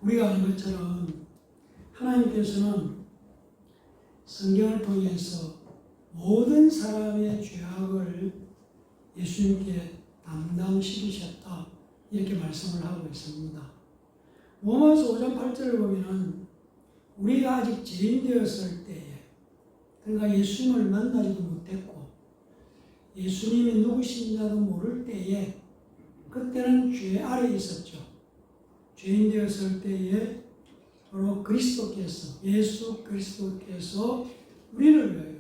우리가 아는 것처럼 하나님께서는 성경을 통해서 모든 사람의 죄악을 예수님께 담당시키셨다, 이렇게 말씀을 하고 있습니다. 로마서 5장 8절을 보면은 우리가 아직 죄인 되었을 때에, 그러니까 예수님을 만나지도 못했고 예수님이 누구신지도 모를 때에, 그때는 죄 아래 있었죠. 죄인 되었을 때에 바로 그리스도께서, 예수 그리스도께서 우리를 위하여,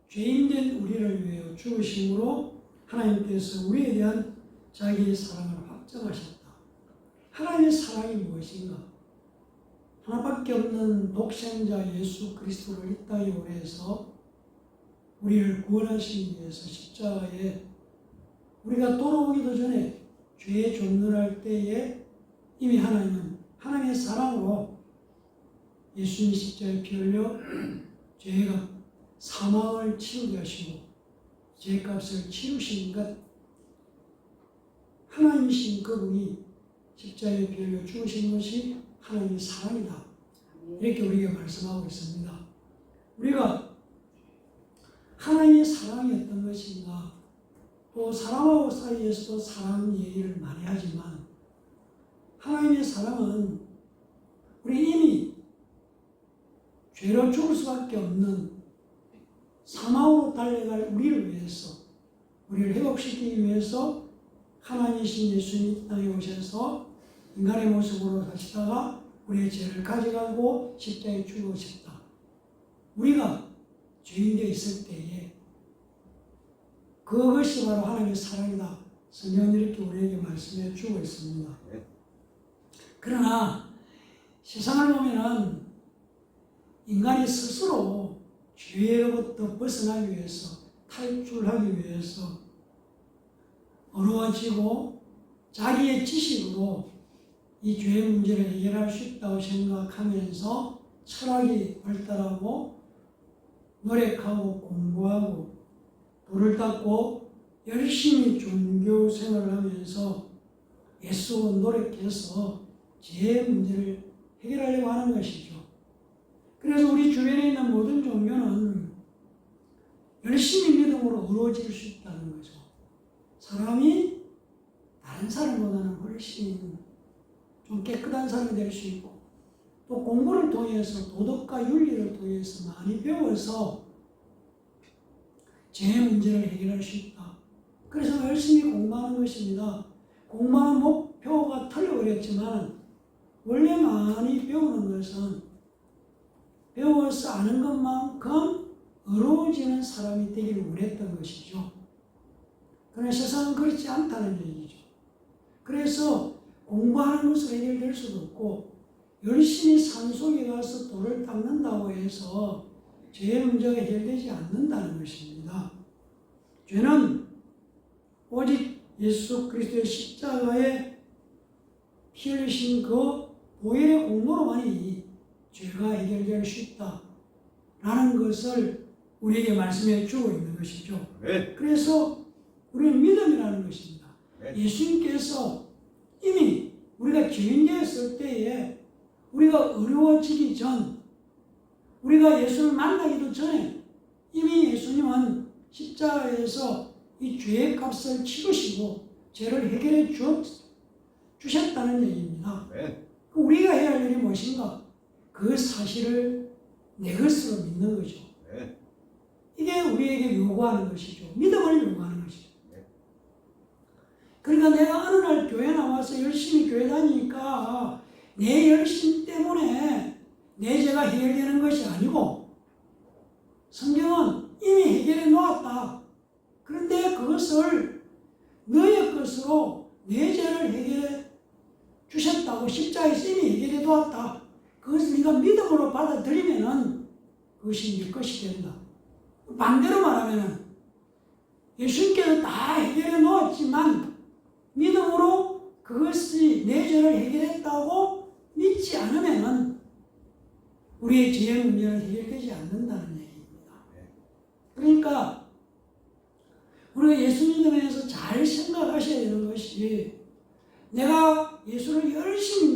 죄인된 우리를 위하여 죽으심으로 하나님께서 우리에 대한 자기의 사랑을 확정하셨다. 하나님의 사랑이 무엇인가? 하나밖에 없는 독생자 예수 그리스도를 이 땅에 보내서 우리를 구원하시기 위해서 십자가에, 우리가 돌아오기도 전에 죄에 종론할 때에 이미 하나님은 하나님의 사랑으로 예수님 십자가에 피 흘려 죄가 사망을 치우게 하시고 죄값을 치우신 것, 하나님이신 그분이 십자가에 피 흘려 죽으신 것이 하나님의 사랑이다, 이렇게 우리가 말씀하고 있습니다. 우리가 하나님의 사랑이 어떤 것인가, 또 사람하고 사이에서도 사랑 얘기를 많이 하지만 하나님의 사랑은 우리 이미 죄로 죽을 수밖에 없는 사망으로 달려갈 우리를 위해서, 우리를 회복시키기 위해서 하나님이신 예수님이 이 땅에 오셔서 인간의 모습으로 사시다가 우리의 죄를 가져가고 십자가에 죽으셨다. 우리가 죄인 되어 있을 때에 그것이 바로 하나님의 사랑이다, 성경은 이렇게 우리에게 말씀해 주고 있습니다. 그러나 세상을 보면은 인간이 스스로 죄로부터 벗어나기 위해서, 탈출하기 위해서 어려워지고 자기의 지식으로 이 죄의 문제를 해결할 수 있다고 생각하면서 철학이 발달하고 노력하고 공부하고 돌을 닦고 열심히 종교 생활을 하면서 애쓰고 노력해서 죄의 문제를 해결하려고 하는 것이죠. 그래서 우리 주변에 있는 모든 종교는 열심히 믿음으로 어려워질 수 있다는 거죠. 사람이 다른 사람보다는 훨씬 좀 깨끗한 사람이 될 수 있고, 또 공부를 통해서, 도덕과 윤리를 통해서 많이 배워서 죄의 문제를 해결할 수 있다. 그래서 열심히 공부하는 것입니다. 공부하는 목표가 틀려버렸지만 원래 많이 배우는 것은 배워서 아는 것만큼 어려워지는 사람이 되기를 원했던 것이죠. 그러나 세상은 그렇지 않다는 얘기죠. 그래서 공부하는 것으로 해결될 수도 없고, 열심히 산속에 가서 돌을 닦는다고 해서 죄의 문제가 해결되지 않는다는 것입니다. 죄는 오직 예수 그리스도의 십자가에 피 흘리신 그 보혈의 공로로만이 죄가 해결될 수 있다라는 것을 우리에게 말씀해 주고 있는 것이죠. 네. 그래서 우리는 믿음이라는 것입니다. 네. 예수님께서 이미 우리가 죄인 되었을 때에, 우리가 어려워지기 전, 우리가 예수를 만나기도 전에 이미 예수님은 십자가에서 이 죄의 값을 치르시고 죄를 해결해 주셨다는 얘기입니다. 네. 우리가 해야 할 일이 무엇인가? 그 사실을 내 것으로 믿는 거죠. 네. 이게 우리에게 요구하는 것이죠. 믿음을 요구하는 것이죠. 네. 그러니까 내가 어느 날 교회 나와서 열심히 교회 다니니까 내 열심 때문에 내 죄가 해결되는 것이 아니고, 성경은 이미 해결해 놓았다. 그런데 그것을 너의 것으로 내 죄를 해결해 주셨다고, 십자가에서 이미 해결해 놓았다. 그것을 네가 믿음으로 받아들이면은 그것이 네 것이 된다. 반대로 말하면은 예수님께서 다 해결해 놓았지만 믿음으로 그것이 내 죄를 해결했다고 믿지 않으면은 우리의 죄의 문제는 해결되지 않는다는 얘기입니다. 그러니까 우리가 예수 믿음에서 잘 생각하셔야 되는 것이, 내가 예수를 열심히